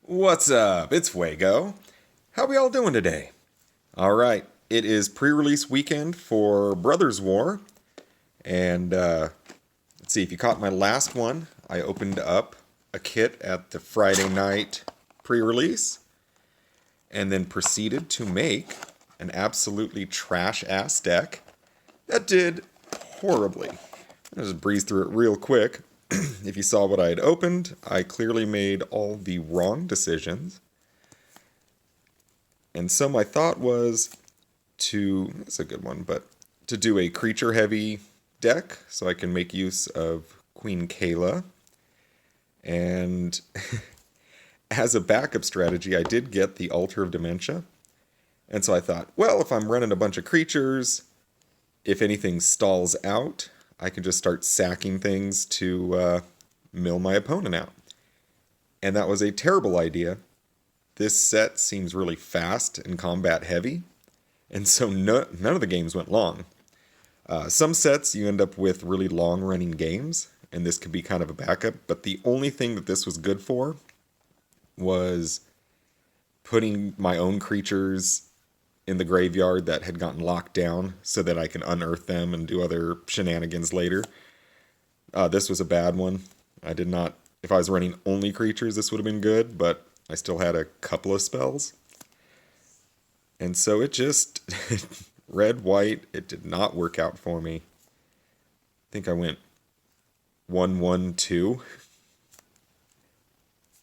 What's up? It's Wago. How we all doing today? Alright, it is pre-release weekend for Brothers War. And let's see, if you caught my last one, I opened up a kit at the Friday night pre-release. And then proceeded to make an absolutely trash-ass deck that did horribly. I'll just breeze through it real quick. If you saw what I had opened, I clearly made all the wrong decisions. And so my thought was that's a good one, but to do a creature-heavy deck so I can make use of Queen Kayla. And as a backup strategy, I did get the Altar of Dementia. And so I thought, well, if I'm running a bunch of creatures, if anything stalls out, I can just start sacking things to mill my opponent out. And that was a terrible idea. This set seems really fast and combat heavy, and so none of the games went long. Some sets you end up with really long running games, and this could be kind of a backup, but the only thing that this was good for was putting my own creatures in the graveyard that had gotten locked down so that I can unearth them and do other shenanigans later. This was a bad one. I did not... If I was running only creatures, this would have been good, but I still had a couple of spells. And so it just... red, white, it did not work out for me. I think I went 1-1-2.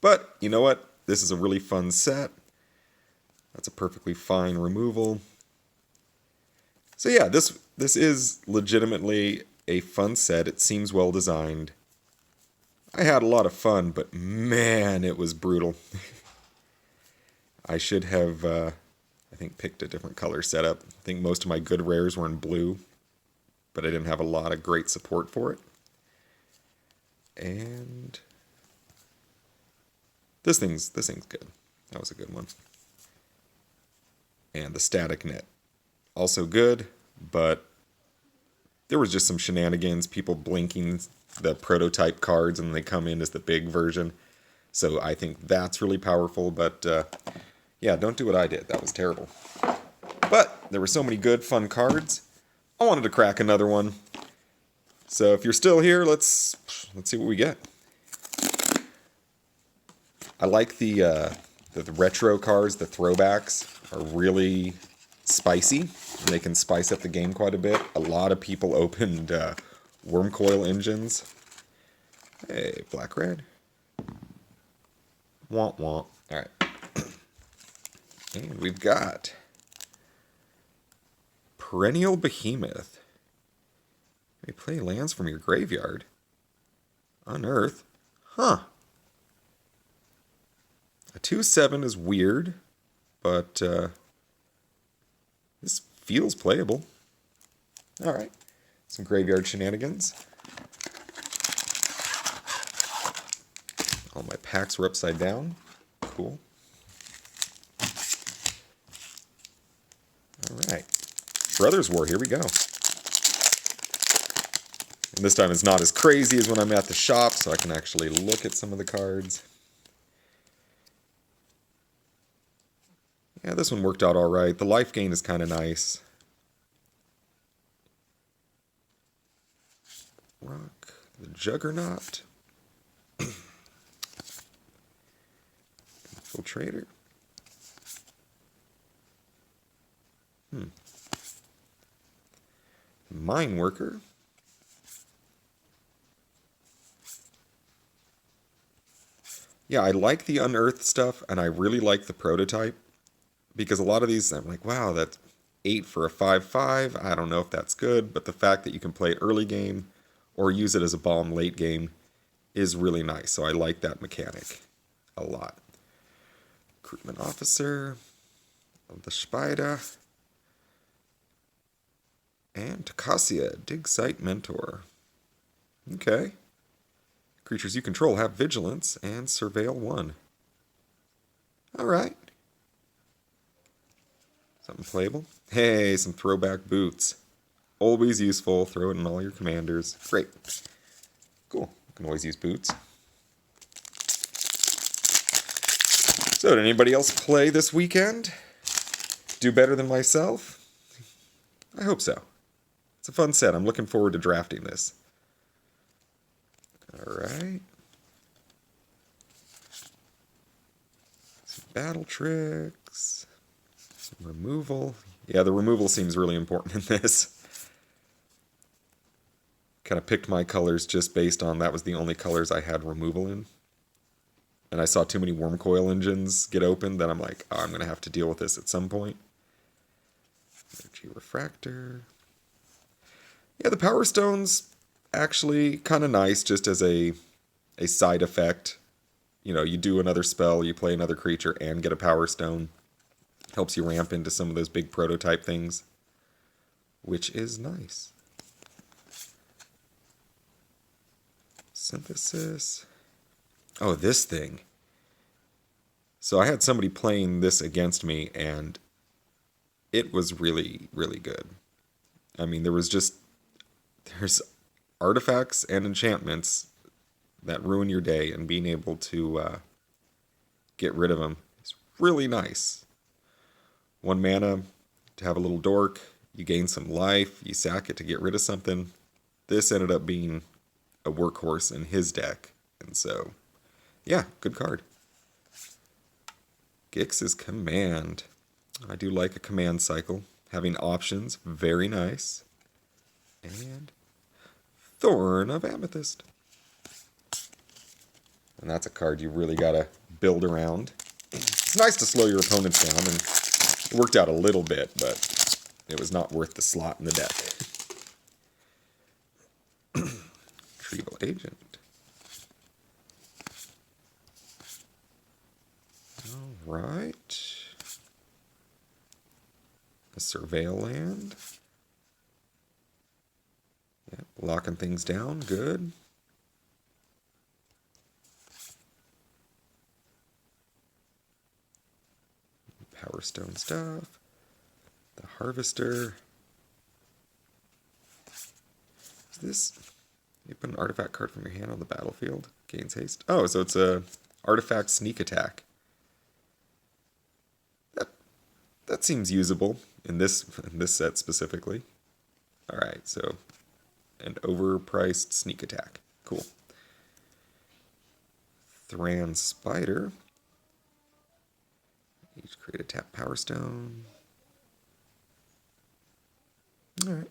But, you know what? This is a really fun set. That's a perfectly fine removal. So yeah, this is legitimately a fun set. It seems well designed. I had a lot of fun, but man, it was brutal. I should have, I think, picked a different color setup. I think most of my good rares were in blue, but I didn't have a lot of great support for it. And this thing's good. That was a good one. And the static net, also good, but there was just some shenanigans, people blinking the prototype cards and they come in as the big version. So I think that's really powerful, but yeah, don't do what I did. That was terrible. But there were so many good, fun cards. I wanted to crack another one. So if you're still here, let's see what we get. I like the retro cards, the throwbacks are really spicy, and they can spice up the game quite a bit. A lot of people opened Wormcoil engines. Hey, black-red. Womp womp. Alright. And we've got Perennial Behemoth. You play lands from your graveyard. Unearth. Huh. A 2/7 is weird, but this feels playable. Alright, some graveyard shenanigans. All my packs were upside down. Cool. Alright, Brothers War, here we go. And this time it's not as crazy as when I'm at the shop, so I can actually look at some of the cards. Yeah, this one worked out alright. The life gain is kind of nice. Rock, the Juggernaut. Infiltrator. Mine Worker. Yeah, I like the unearthed stuff, and I really like the prototype. Because a lot of these, I'm like, wow, that's 8 for a 5/5. I don't know if that's good, but the fact that you can play it early game or use it as a bomb late game is really nice. So I like that mechanic a lot. Recruitment Officer of the Spider. And Takasia, Dig Site Mentor. Okay. Creatures you control have Vigilance and Surveil 1. Alright. Something playable. Hey, some throwback boots. Always useful. Throw it in all your commanders. Great. Cool. You can always use boots. So, did anybody else play this weekend? Do better than myself? I hope so. It's a fun set. I'm looking forward to drafting this. Alright. Some battle tricks. Some removal. Yeah, the removal seems really important in this. Kind of picked my colors just based on that was the only colors I had removal in. And I saw too many worm coil engines get opened that I'm like, oh, I'm going to have to deal with this at some point. Energy refractor. Yeah, the power stone's actually kind of nice just as a side effect. You know, you do another spell, you play another creature and get a power stone. Helps you ramp into some of those big prototype things, which is nice. Synthesis. Oh, this thing. So I had somebody playing this against me, and it was really, really good. I mean, there's artifacts and enchantments that ruin your day, and being able to get rid of them is really nice. 1 mana to have a little dork, you gain some life, you sack it to get rid of something. This ended up being a workhorse in his deck, and so, yeah, good card. Gix's Command. I do like a command cycle. Having options, very nice. And Thorn of Amethyst. And that's a card you really gotta build around. It's nice to slow your opponents down, and it worked out a little bit, but it was not worth the slot in the deck. Retrieval Agent. Alright. A Surveil land. Yep, locking things down, good. Power Stone stuff. The Harvester. Is this... You put an artifact card from your hand on the battlefield. Gains haste. Oh, so it's a artifact sneak attack. That seems usable in this set specifically. Alright, so an overpriced sneak attack. Cool. Thran Spider. Each create a tap power stone. Alright.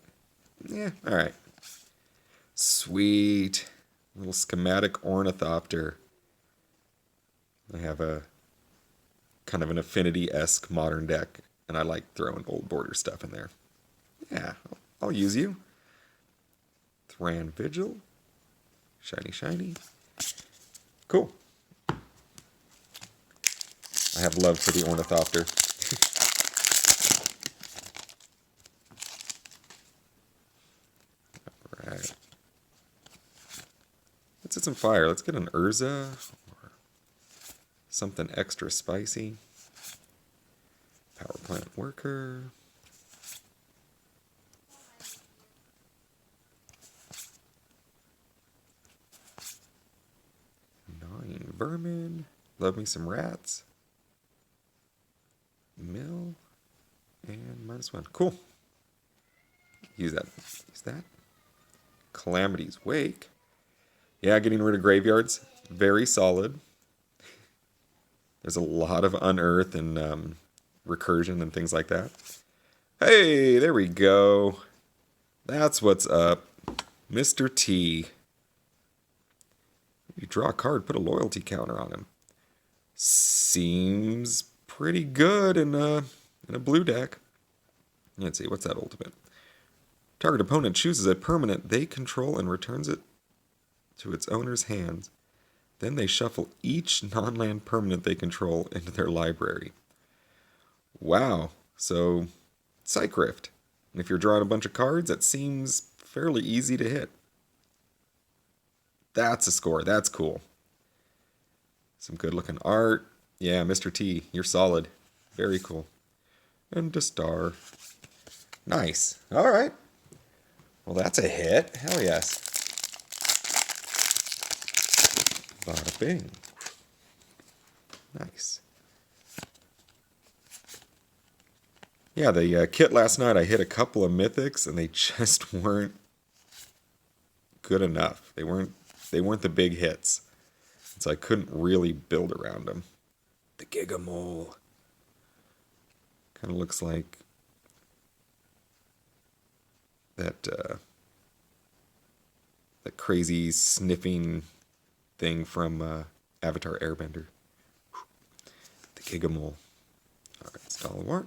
Yeah, alright. Sweet. Little schematic ornithopter. I have a kind of an affinity-esque modern deck, and I like throwing old border stuff in there. Yeah, I'll use you. Thran Vigil. Shiny, shiny. Cool. I have love for the ornithopter. Alright. Let's hit some fire. Let's get an Urza or something extra spicy. Power plant worker. Gnawing vermin. Love me some rats. Mill. And -1. Cool. Use that. Use that. Calamity's Wake. Yeah, getting rid of graveyards. Very solid. There's a lot of unearth and recursion and things like that. Hey, there we go. That's what's up. Mr. T. You draw a card, put a loyalty counter on him. Seems pretty good in a blue deck. Let's see, what's that ultimate? Target opponent chooses a permanent they control and returns it to its owner's hands. Then they shuffle each non-land permanent they control into their library. Wow, so Psych Rift. And if you're drawing a bunch of cards, that seems fairly easy to hit. That's a score, that's cool. Some good looking art. Yeah, Mr. T, you're solid. Very cool. And a star. Nice. Alright. Well, that's a hit. Hell yes. Bada bing. Nice. Yeah, the kit last night, I hit a couple of mythics, and they just weren't good enough. They weren't the big hits. So I couldn't really build around them. The Gigamole. Kind of looks like that that crazy sniffing thing from Avatar Airbender. The Gigamole. Alright, Stalwart.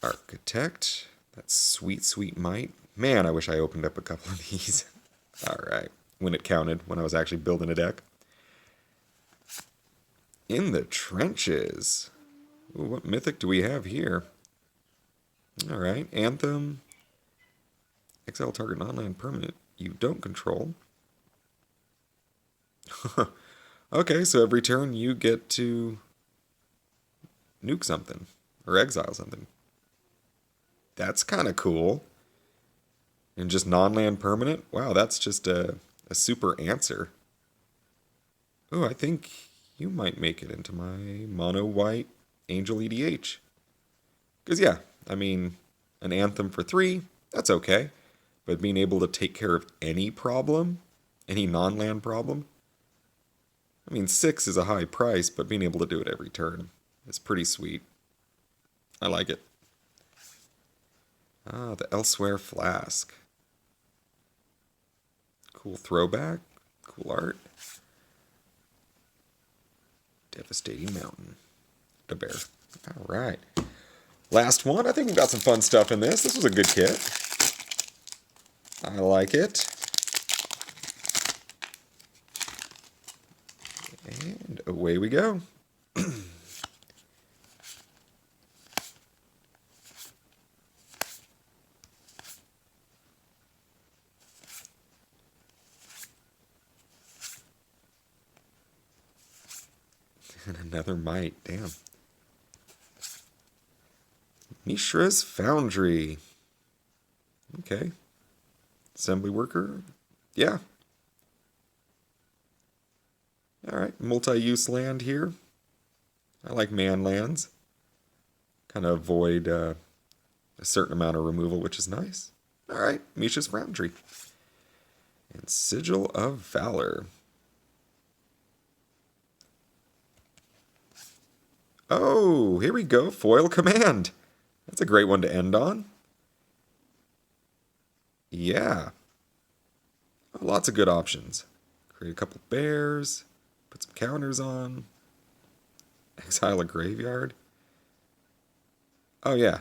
Architect. That's sweet, sweet might. Man, I wish I opened up a couple of these. Alright. When it counted, when I was actually building a deck. In the Trenches. Ooh, what mythic do we have here? Alright. Anthem. Exile target non-land permanent you don't control. Okay, so every turn you get to nuke something. Or exile something. That's kind of cool. And just non-land permanent? Wow, that's just a super answer. Oh, I think you might make it into my mono-white Angel EDH. Because, yeah, I mean, an Anthem for 3, that's okay. But being able to take care of any problem, any non-land problem, I mean, 6 is a high price, but being able to do it every turn is pretty sweet. I like it. Ah, the Elsewhere Flask. Cool throwback. Cool art. Devastating Mountain. The bear. Alright. Last one. I think we've got some fun stuff in this. This was a good kit. I like it. And away we go. And another might. Damn. Mishra's Foundry. Okay. Assembly worker. Yeah. Alright. Multi-use land here. I like man lands. Kind of avoid a certain amount of removal, which is nice. Alright. Mishra's Foundry. And Sigil of Valor. Oh, here we go. Foil Command. That's a great one to end on. Yeah. Oh, lots of good options. Create a couple bears. Put some counters on. Exile a graveyard. Oh, yeah.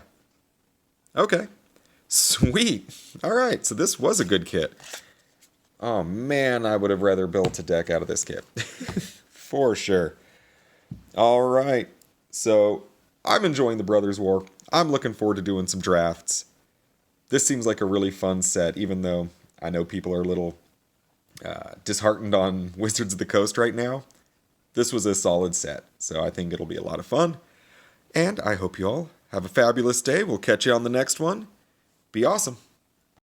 Okay. Sweet. Alright, so this was a good kit. Oh, man, I would have rather built a deck out of this kit. For sure. Alright. So, I'm enjoying the Brothers War. I'm looking forward to doing some drafts. This seems like a really fun set, even though I know people are a little disheartened on Wizards of the Coast right now. This was a solid set, so I think it'll be a lot of fun. And I hope you all have a fabulous day. We'll catch you on the next one. Be awesome.